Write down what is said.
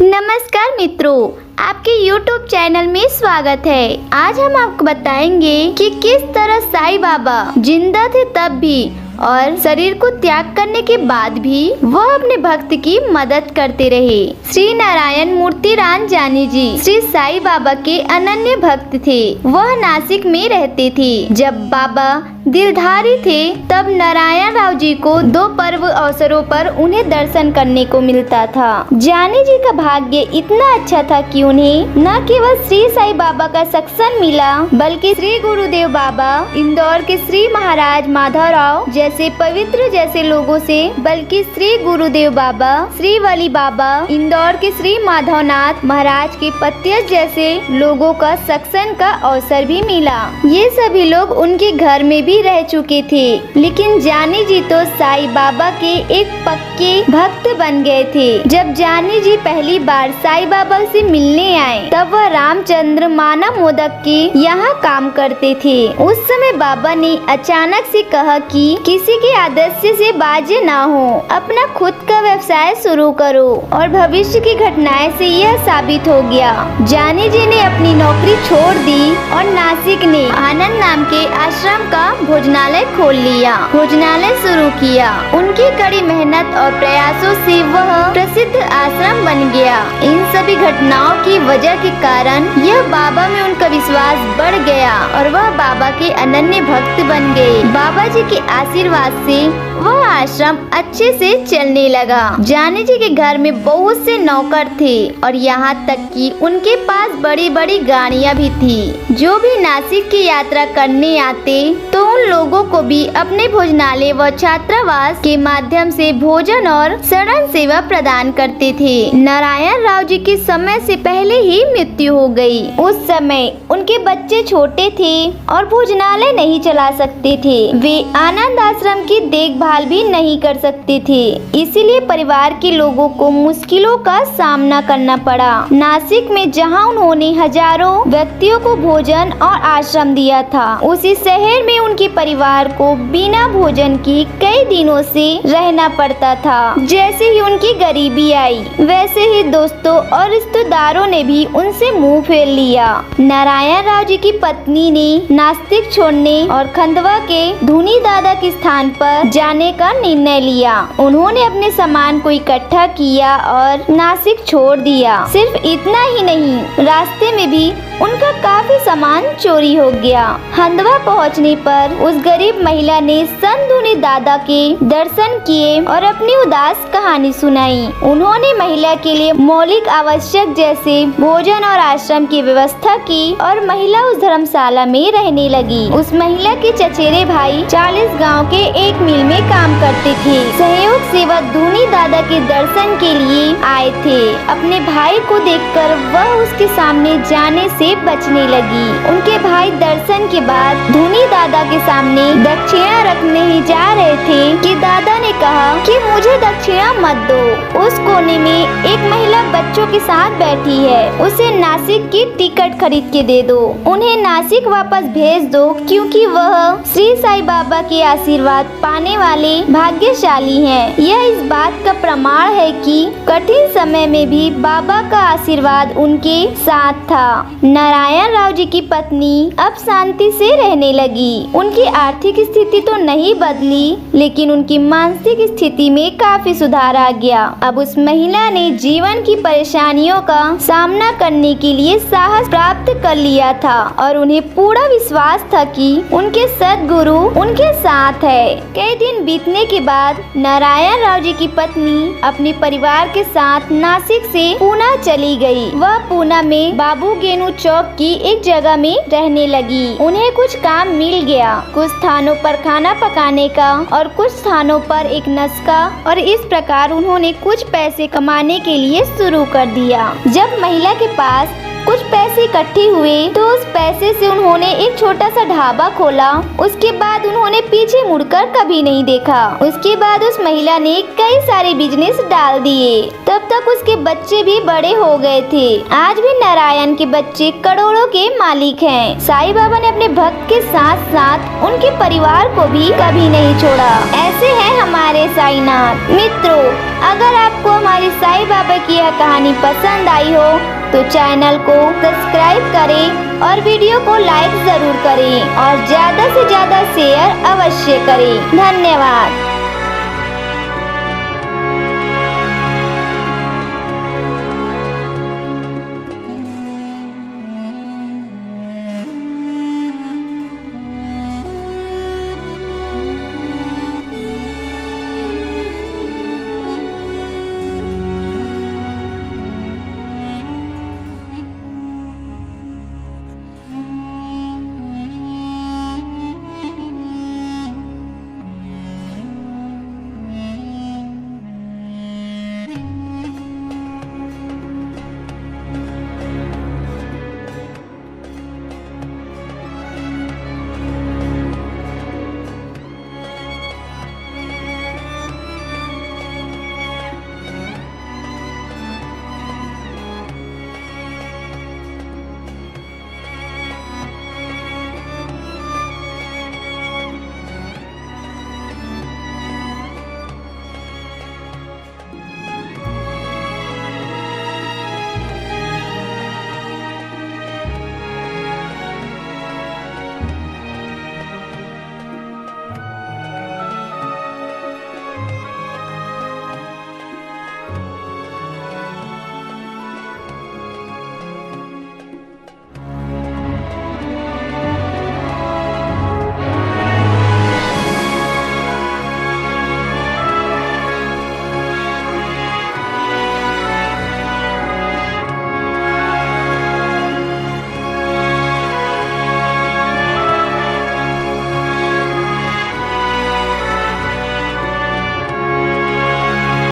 नमस्कार मित्रों, आपके YouTube चैनल में स्वागत है। आज हम आपको बताएंगे कि किस तरह साईं बाबा जिंदा थे तब भी और शरीर को त्याग करने के बाद भी वह अपने भक्त की मदद करते रहे। श्री नारायण मूर्तिराम जानी जी श्री साईं बाबा के अनन्य भक्त थे। वह नासिक में रहते थे। जब बाबा दिलधारी थे तब नारायण राव जी को दो पर्व अवसरों पर उन्हें दर्शन करने को मिलता था। जानी जी का भाग्य इतना अच्छा था कि उन्हें न केवल श्री साईं बाबा का सत्संग मिला बल्कि श्री गुरुदेव बाबा, इंदौर के श्री महाराज माधवराव जैसे पवित्र जैसे लोगों से, बल्कि श्री गुरुदेव बाबा, श्री वली बाबा, इंदौर के श्री माधवनाथ महाराज के पत्यस जैसे लोगों का सत्संग का अवसर भी मिला। ये सभी लोग उनके घर में भी रह चुके थे, लेकिन जानी जी तो साईं बाबा के एक पक्के भक्त बन गए थे। जब जानी जी पहली बार साईं बाबा से मिलने आए तब वह रामचंद्र मानव मोदक के यहाँ काम करते थे। उस समय बाबा ने अचानक से कहा कि किसी के आदर्श से बाजे ना हो, अपना खुद का व्यवसाय शुरू करो, और भविष्य की घटनाएं से यह साबित हो गया। जानी जी ने अपनी नौकरी छोड़ दी और नासिक ने आनंद नाम के आश्रम का भोजनालय खोल लिया, भोजनालय शुरू किया। उनकी कड़ी मेहनत और प्रयासों से वह प्रसिद्ध आश्रम बन गया। इन सभी घटनाओं की वजह के कारण यह बाबा में उनका विश्वास बढ़ गया और वह बाबा के अनन्य भक्त बन गए। बाबा जी के आशीर्वाद से वह आश्रम अच्छे से चलने लगा। जानी जी के घर में बहुत से नौकर थे और यहाँ तक कि उनके पास बड़ी बड़ी गाड़ियाँ भी थी। जो भी नासिक की यात्रा करने आते तो उन लोगों को भी अपने भोजनालय व छात्रावास के माध्यम से भोजन और शरण सेवा प्रदान करते थे। नारायण राव जी के समय से पहले ही मृत्यु हो गई। उस समय उनके बच्चे छोटे थे और भोजनालय नहीं चला सकते थे। वे आनंद आश्रम की देखभाल भी नहीं कर सकते थे, इसीलिए परिवार के लोगों को मुश्किलों का सामना करना पड़ा। नासिक में जहां उन्होंने हजारों व्यक्तियों को भोजन और आश्रम दिया था, उसी शहर में उनके परिवार को बिना भोजन के कई दिनों से रहना पड़ता था। जैसे ही उनकी गरीबी आई वैसे ही दोस्तों और रिश्तेदारों ने भी उनसे मुंह फेर लिया। नारायण राव जी की पत्नी ने नास्तिक छोड़ने और खंडवा के धुनी दादा के स्थान पर जाने का निर्णय लिया। उन्होंने अपने सामान को इकट्ठा किया और नासिक छोड़ दिया। सिर्फ इतना ही नहीं, रास्ते में भी उनका काफी सामान चोरी हो गया। खंडवा पहुंचने पर उस गरीब महिला ने संत धुनी दादा के दर्शन किए और अपनी उदास कहानी सुनाई। उन्होंने महिला के लिए मौलिक आवश्यक जैसे भोजन और आश्रम की व्यवस्था की और महिला उस धर्मशाला में रहने लगी। उस महिला के चचेरे भाई 40 गांव के एक मिल में काम करते थे। सहयोग सेवक धुनी दादा के दर्शन के लिए आए थे। अपने भाई को देखकर वह उसके सामने जाने से बचने लगी। उनके भाई दर्शन के बाद धुनी दादा के सामने दक्षिणा रखने ही जा रहे थे कि दादा ने कहा कि मुझे दक्षिणा मत दो। उस कोने में एक महिला बच्चों के साथ बैठी है, उसे नासिक की टिकट खरीद के दे दो। उन्हें नासिक वापस भेज दो क्योंकि वह श्री साईं बाबा के आशीर्वाद पाने वाले भाग्यशाली हैं। यह इस बात का प्रमाण है कि कठिन समय में भी बाबा का आशीर्वाद उनके साथ था। नारायण राव जी की पत्नी अब शांति से रहने लगी। उनकी आर्थिक स्थिति तो नहीं बदली, लेकिन उनकी मानसिक स्थिति में काफी सुधार आ गया। अब उस महिला ने जीवन की परेशानियों का सामना करने के लिए साहस प्राप्त कर लिया था और उन्हें पूरा विश्वास था कि उनके सद्गुरु उनके साथ है। कई दिन बीतने के बाद नारायण राव जी की पत्नी अपने परिवार के साथ नासिक से पूना चली गई। वह पूना में बाबू गेनू चौक की एक जगह में रहने लगी। उन्हें कुछ काम मिल गया, कुछ स्थानों पर खाना पकाने का और कुछ स्थानों पर एक नस का, और इस प्रकार उन्होंने कुछ पैसे कमाने के लिए शुरू कर दिया। जब महिला के पास कुछ पैसे इकट्ठे हुए तो उस पैसे से उन्होंने एक छोटा सा ढाबा खोला। उसके बाद उन्होंने पीछे मुड़कर कभी नहीं देखा। उसके बाद उस महिला ने कई सारे बिजनेस डाल दिए। तब तक उसके बच्चे भी बड़े हो गए थे। आज भी नारायण के बच्चे करोड़ों के मालिक हैं। साईं बाबा ने अपने भक्त के साथ साथ उनके परिवार को भी कभी नहीं छोड़ा। ऐसे हैं हमारे साईनाथ। मित्रों, अगर आपको हमारी साईं बाबा की यह कहानी पसंद आई हो तो चैनल को सब्सक्राइब करें और वीडियो को लाइक जरूर करें और ज्यादा से ज्यादा शेयर अवश्य करें। धन्यवाद।